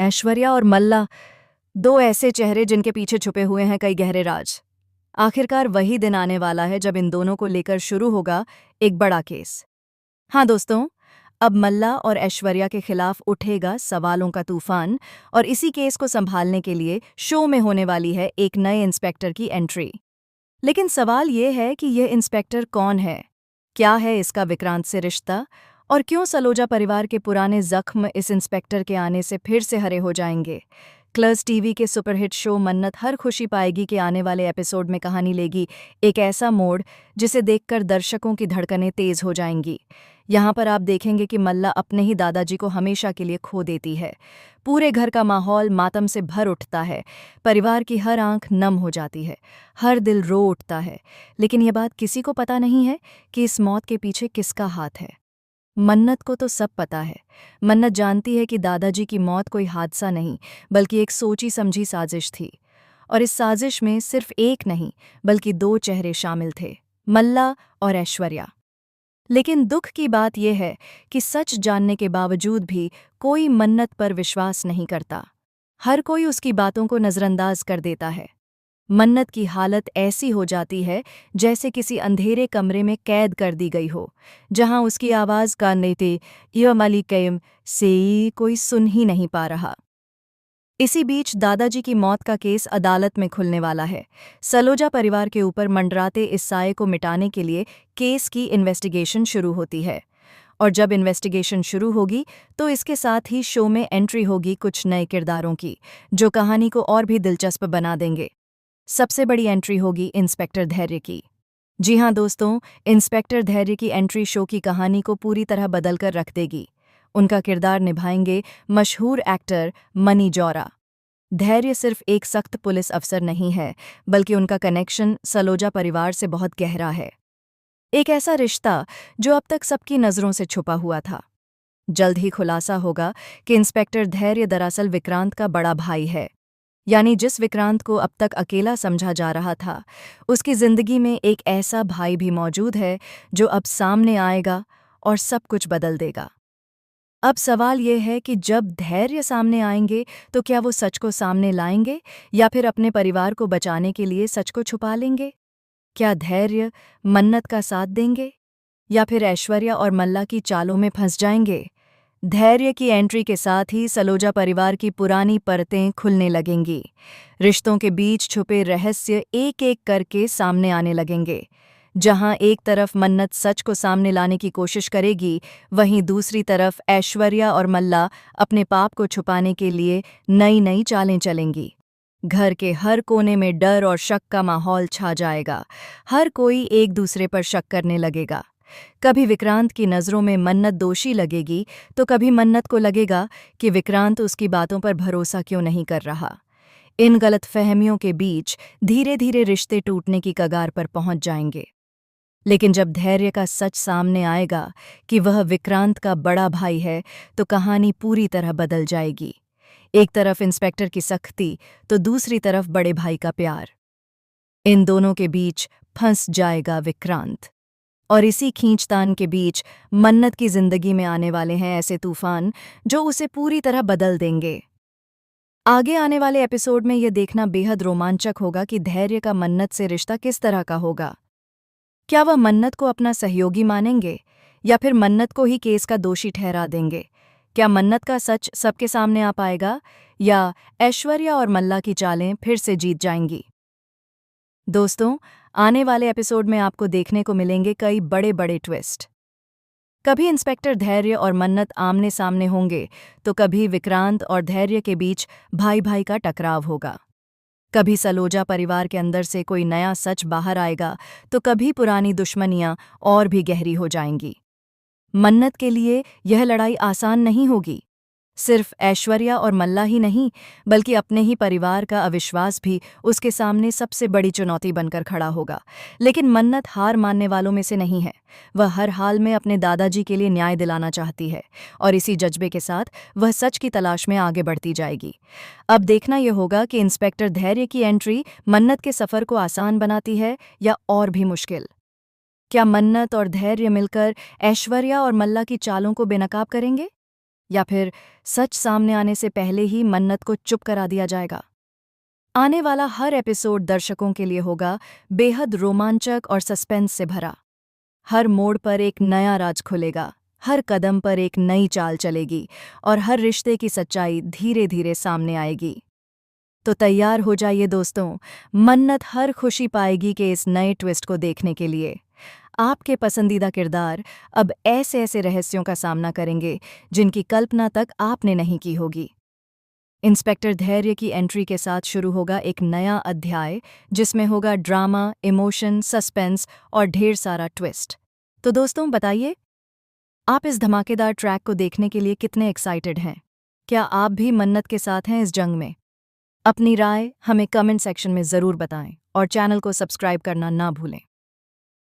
ऐश्वर्या और मल्ला, दो ऐसे चेहरे जिनके पीछे छुपे हुए हैं कई गहरे राज। आखिरकार वही दिन आने वाला है जब इन दोनों को लेकर शुरू होगा एक बड़ा केस। हाँ दोस्तों, अब मल्ला और ऐश्वर्या के खिलाफ उठेगा सवालों का तूफान, और इसी केस को संभालने के लिए शो में होने वाली है एक नए इंस्पेक्टर की एंट्री। लेकिन सवाल ये है कि यह इंस्पेक्टर कौन है, क्या है इसका विक्रांत से रिश्ता, और क्यों सलोजा परिवार के पुराने जख्म इस इंस्पेक्टर के आने से फिर से हरे हो जाएंगे। क्लर्स टीवी के सुपरहिट शो मन्नत हर खुशी पाएगी कि आने वाले एपिसोड में कहानी लेगी एक ऐसा मोड़ जिसे देखकर दर्शकों की धड़कनें तेज हो जाएंगी। यहाँ पर आप देखेंगे कि मल्ला अपने ही दादाजी को हमेशा के लिए खो देती है। पूरे घर का माहौल मातम से भर उठता है, परिवार की हर आंख नम हो जाती है, हर दिल रो उठता है। लेकिन यह बात किसी को पता नहीं है कि इस मौत के पीछे किसका हाथ है। मन्नत को तो सब पता है। मन्नत जानती है कि दादाजी की मौत कोई हादसा नहीं, बल्कि एक सोची समझी साजिश थी। और इस साजिश में सिर्फ एक नहीं, बल्कि दो चेहरे शामिल थे, मल्ला और ऐश्वर्या। लेकिन दुख की बात यह है कि सच जानने के बावजूद भी कोई मन्नत पर विश्वास नहीं करता। हर कोई उसकी बातों को नज़रअंदाज कर देता है। मन्नत की हालत ऐसी हो जाती है जैसे किसी अंधेरे कमरे में कैद कर दी गई हो, जहां उसकी आवाज़ कान लेते यमलिकयम से कोई सुन ही नहीं पा रहा। इसी बीच दादाजी की मौत का केस अदालत में खुलने वाला है। सलोजा परिवार के ऊपर मंडराते इस साये को मिटाने के लिए केस की इन्वेस्टिगेशन शुरू होती है। और जब इन्वेस्टिगेशन शुरू होगी तो इसके साथ ही शो में एंट्री होगी कुछ नए किरदारों की, जो कहानी को और भी दिलचस्प बना देंगे। सबसे बड़ी एंट्री होगी इंस्पेक्टर धैर्य की। जी हाँ दोस्तों, इंस्पेक्टर धैर्य की एंट्री शो की कहानी को पूरी तरह बदलकर रख देगी। उनका किरदार निभाएंगे मशहूर एक्टर मनी जौरा। धैर्य सिर्फ एक सख्त पुलिस अफसर नहीं है, बल्कि उनका कनेक्शन सलोजा परिवार से बहुत गहरा है। एक ऐसा रिश्ता जो अब तक सबकी नज़रों से छुपा हुआ था। जल्द ही खुलासा होगा कि इंस्पेक्टर धैर्य दरअसल विक्रांत का बड़ा भाई है। यानी जिस विक्रांत को अब तक अकेला समझा जा रहा था, उसकी जिंदगी में एक ऐसा भाई भी मौजूद है जो अब सामने आएगा और सब कुछ बदल देगा। अब सवाल यह है कि जब धैर्य सामने आएंगे तो क्या वो सच को सामने लाएंगे, या फिर अपने परिवार को बचाने के लिए सच को छुपा लेंगे। क्या धैर्य मन्नत का साथ देंगे, या फिर ऐश्वर्या और मल्ला की चालों में फंस जाएंगे। धैर्य की एंट्री के साथ ही सलोजा परिवार की पुरानी परतें खुलने लगेंगी। रिश्तों के बीच छुपे रहस्य एक एक करके सामने आने लगेंगे। जहां एक तरफ मन्नत सच को सामने लाने की कोशिश करेगी, वहीं दूसरी तरफ ऐश्वर्या और मल्ला अपने पाप को छुपाने के लिए नई नई चालें चलेंगी। घर के हर कोने में डर और शक का माहौल छा जाएगा। हर कोई एक दूसरे पर शक करने लगेगा। कभी विक्रांत की नज़रों में मन्नत दोषी लगेगी, तो कभी मन्नत को लगेगा कि विक्रांत उसकी बातों पर भरोसा क्यों नहीं कर रहा। इन गलतफहमियों के बीच धीरे धीरे रिश्ते टूटने की कगार पर पहुंच जाएंगे। लेकिन जब धैर्य का सच सामने आएगा कि वह विक्रांत का बड़ा भाई है, तो कहानी पूरी तरह बदल जाएगी। एक तरफ इंस्पेक्टर की सख्ती, तो दूसरी तरफ बड़े भाई का प्यार। इन दोनों के बीच फंस जाएगा विक्रांत। और इसी खींचतान के बीच मन्नत की जिंदगी में आने वाले हैं ऐसे तूफान जो उसे पूरी तरह बदल देंगे। आगे आने वाले एपिसोड में यह देखना बेहद रोमांचक होगा कि धैर्य का मन्नत से रिश्ता किस तरह का होगा। क्या वह मन्नत को अपना सहयोगी मानेंगे, या फिर मन्नत को ही केस का दोषी ठहरा देंगे। क्या मन्नत का सच सबके सामने आ पाएगा, या ऐश्वर्या और मल्ला की चालें फिर से जीत जाएंगी। दोस्तों, आने वाले एपिसोड में आपको देखने को मिलेंगे कई बड़े बड़े ट्विस्ट। कभी इंस्पेक्टर धैर्य और मन्नत आमने सामने होंगे, तो कभी विक्रांत और धैर्य के बीच भाई भाई का टकराव होगा। कभी सलोजा परिवार के अंदर से कोई नया सच बाहर आएगा, तो कभी पुरानी दुश्मनियां और भी गहरी हो जाएंगी। मन्नत के लिए यह लड़ाई आसान नहीं होगी। सिर्फ ऐश्वर्या और मल्ला ही नहीं, बल्कि अपने ही परिवार का अविश्वास भी उसके सामने सबसे बड़ी चुनौती बनकर खड़ा होगा। लेकिन मन्नत हार मानने वालों में से नहीं है। वह हर हाल में अपने दादाजी के लिए न्याय दिलाना चाहती है, और इसी जज्बे के साथ वह सच की तलाश में आगे बढ़ती जाएगी। अब देखना यह होगा कि इंस्पेक्टर धैर्य की एंट्री मन्नत के सफ़र को आसान बनाती है या और भी मुश्किल। क्या मन्नत और धैर्य मिलकर ऐश्वर्या और मल्ला की चालों को बेनकाब करेंगे, या फिर सच सामने आने से पहले ही मन्नत को चुप करा दिया जाएगा? आने वाला हर एपिसोड दर्शकों के लिए होगा बेहद रोमांचक और सस्पेंस से भरा। हर मोड़ पर एक नया राज खुलेगा, हर कदम पर एक नई चाल चलेगी और हर रिश्ते की सच्चाई धीरे धीरे सामने आएगी। तो तैयार हो जाइए दोस्तों, मन्नत हर खुशी पाएगी कि इस नए ट्विस्ट को देखने के लिए। आपके पसंदीदा किरदार अब ऐसे ऐसे रहस्यों का सामना करेंगे जिनकी कल्पना तक आपने नहीं की होगी। इंस्पेक्टर धैर्य की एंट्री के साथ शुरू होगा एक नया अध्याय जिसमें होगा ड्रामा, इमोशन, सस्पेंस और ढेर सारा ट्विस्ट। तो दोस्तों बताइए, आप इस धमाकेदार ट्रैक को देखने के लिए कितने एक्साइटेड हैं? क्या आप भी मन्नत के साथ हैं इस जंग में? अपनी राय हमें कमेंट सेक्शन में ज़रूर बताएं और चैनल को सब्सक्राइब करना ना भूलें।